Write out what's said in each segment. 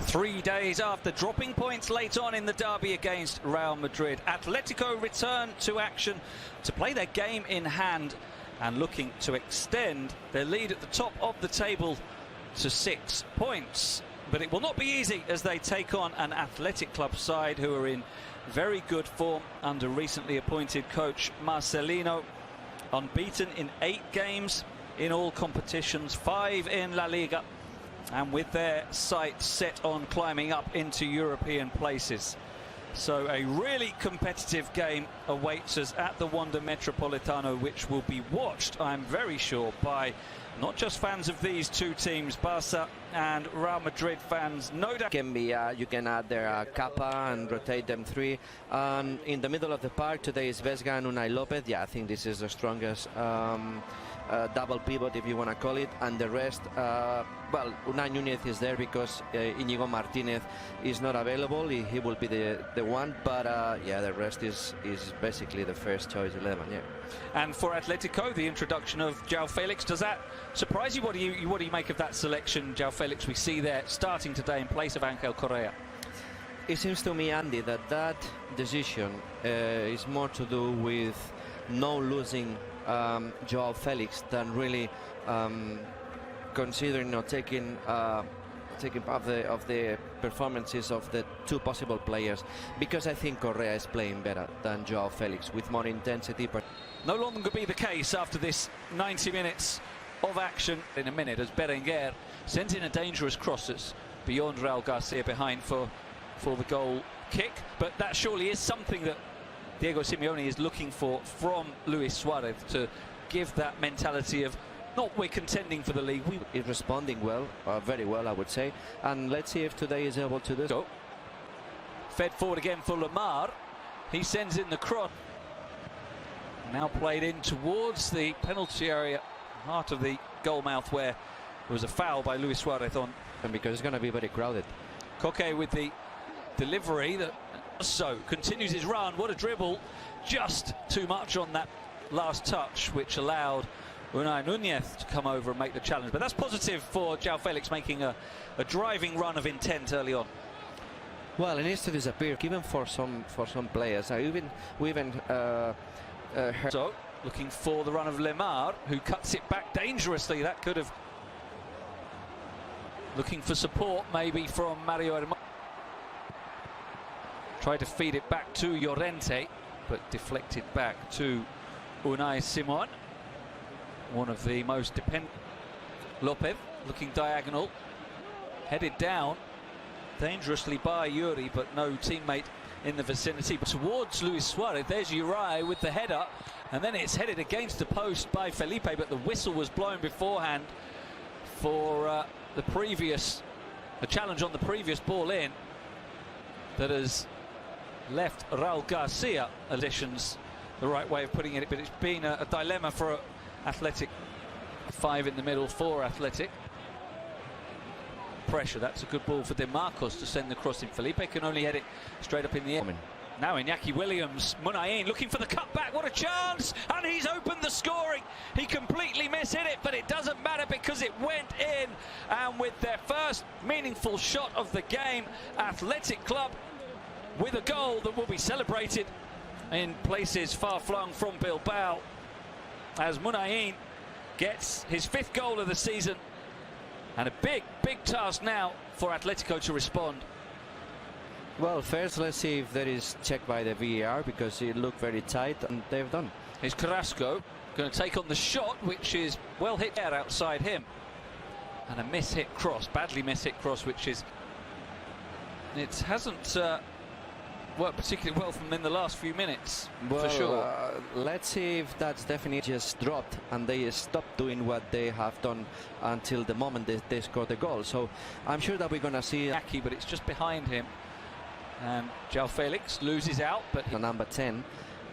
3 days after dropping points late on in the derby against Real Madrid, Atletico return to action to play their game in hand and looking to extend their lead at the top of the table to 6 points. But it will not be easy as they take on an Athletic Club side who are in very good form under recently appointed coach Marcelino. Unbeaten in 8 games in all competitions, 5 in La Liga, and with their sights set on climbing up into European places. So a really competitive game awaits us at the Wanda Metropolitano, which will be watched, I'm very sure, by not just fans of these two teams, Barca and Real Madrid fans, no doubt. Can be you can add their Kappa and rotate them 3. In the middle of the park today is Vesga and Unai Lopez. Yeah, I think this is the strongest double pivot, if you want to call it, and the rest, well, Unai Núñez is there because Íñigo Martínez is not available. He will be the one, but yeah, the rest is basically the first choice 11. Yeah. And for Atletico, the introduction of João Felix, does that surprise you? What do you make of that selection, João Felix, we see there starting today in place of Ángel Correa? It seems to me, Andy, that decision is more to do with no losing João Felix than really considering or taking part of the performances of the 2 possible players, because I think Correa is playing better than João Felix with more intensity. But no longer could be the case after this 90 minutes of action. In a minute, as Berenguer sends in a dangerous crosses beyond Raul Garcia behind for the goal kick, but that surely is something that Diego Simeone is looking for from Luis Suarez, to give that mentality of not we're contending for the league. He's responding well, very well, I would say, and let's see if today is able to do so. Fed forward again for Lemar. He sends in the cross. Now played in towards the penalty area, heart of the goal mouth, where there was a foul by Luis Suarez on. And because it's going to be very crowded. Koke with the delivery that continues his run. What a dribble, just too much on that last touch, which allowed Unai Núñez to come over and make the challenge. But that's positive for João Felix, making a driving run of intent early on. Well, it needs to disappear, even for some players. We even heard. So looking for the run of Lemar, who cuts it back dangerously. That could have. Looking for support maybe from Mario Hermoso. Tried to feed it back to Llorente, but deflected back to Unai Simon. One of the most dependent. Lopez looking diagonal, headed down dangerously by Yuri, but no teammate in the vicinity. But towards Luis Suarez, there's Uri with the header, and then it's headed against the post by Felipe, but the whistle was blown beforehand for the challenge on the previous ball in that has left Raul Garcia additions the right way of putting it, but it's been a dilemma for Athletic. 5 in the middle for Athletic. Pressure, that's a good ball for De Marcos to send the cross in. Felipe can only head it straight up in the air. Now Iñaki Williams, Munain looking for the cutback, what a chance, and he's opened the scoring. He completely mishit it, but it doesn't matter because it went in, and with their first meaningful shot of the game, Athletic Club with a goal that will be celebrated in places far-flung from Bilbao, as Munain gets his 5th goal of the season, and a big task now for Atletico to respond. Well, first let's see if that is checked by the VAR, because it looked very tight, and they've done. Here's Carrasco going to take on the shot, which is well hit there outside him, and a miss-hit cross, badly miss-hit cross, which is, it hasn't worked particularly well from in the last few minutes, well, for sure. Let's see if that's definitely just dropped and they stopped doing what they have done until the moment they scored the goal. So I'm sure that we're going to see but it's just behind him, and João Felix loses out, but the number 10,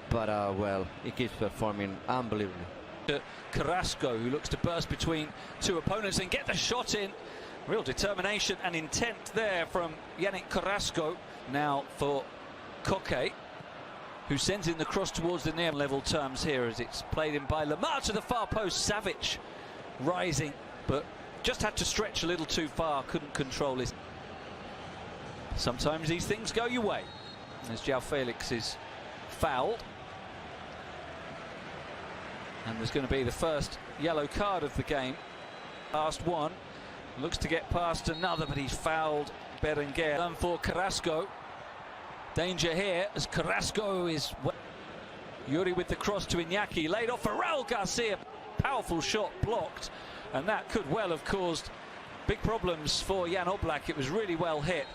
but well, he keeps performing unbelievably. Carrasco, who looks to burst between 2 opponents and get the shot in. Real determination and intent there from Yannick Carrasco. Now for Koke, who sends in the cross towards the near level terms here, as it's played in by Lemar to the far post. Savic rising, but just had to stretch a little too far, couldn't control his. Sometimes these things go your way. As João Felix is fouled. And there's going to be the first yellow card of the game. Last one. Looks to get past another, but he's fouled Berenguer. Done for Carrasco. Danger here as Carrasco is... Yuri with the cross to Iñaki. Laid off for Raul Garcia. Powerful shot blocked. And that could well have caused big problems for Jan Oblak. It was really well hit.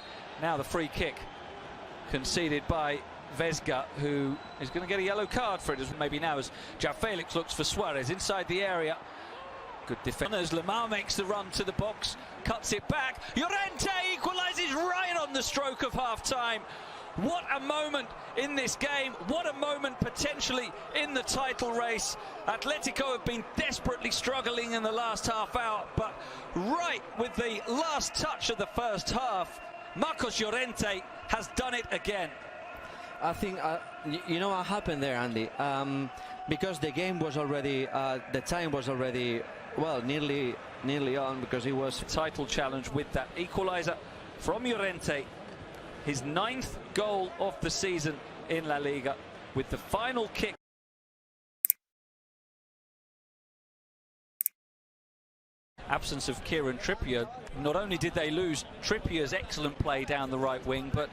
Now the free kick conceded by Vesga, who is going to get a yellow card for it, as maybe now as João Felix looks for Suarez inside the area. Good defense. As Lamar makes the run to the box, cuts it back. Llorente equalises right on the stroke of half-time. What a moment in this game. What a moment potentially in the title race. Atletico have been desperately struggling in the last half hour, but right with the last touch of the first half, Marcos Llorente has done it again. I think, you know what happened there, Andy? Because the game was already, the time was already, well, nearly on, because it was... Title challenge with that equaliser from Llorente. His 9th goal of the season in La Liga, with the final kick. Absence of Kieran Trippier. Not only did they lose Trippier's excellent play down the right wing, but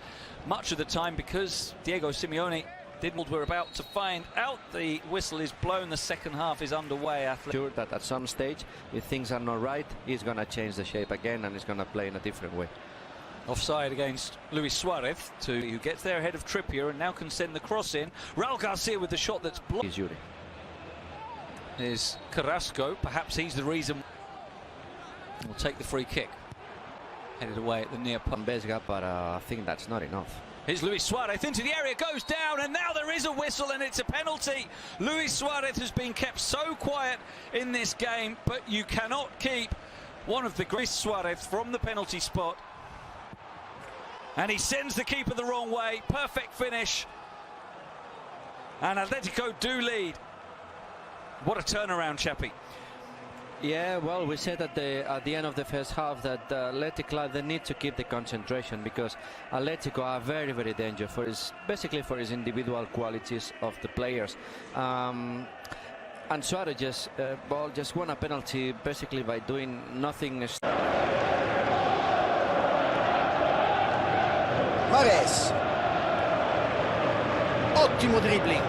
much of the time, because Diego Simeone didn't, we're about to find out. The whistle is blown, the second half is underway. Sure that at some stage, if things are not right, he's going to change the shape again and he's going to play in a different way. Offside against Luis Suarez, who gets there ahead of Trippier and now can send the cross in. Raul Garcia with the shot that's blocked. Here's Yuri. Here's Carrasco, perhaps he's the reason. Will take the free kick. Headed away at the near post. Vesga, but I think that's not enough. Here's Luis Suarez into the area, goes down, and now there is a whistle and it's a penalty. Luis Suarez has been kept so quiet in this game, but you cannot keep one of the great Suarez from the penalty spot. And he sends the keeper the wrong way. Perfect finish. And Atletico do lead. What a turnaround, Chappie. Yeah, well, we said at the end of the first half that Atletico, they need to keep the concentration, because Atletico are very, very dangerous for basically for his individual qualities of the players. And Suarez just won a penalty basically by doing nothing. Mahrez, ottimo dribbling.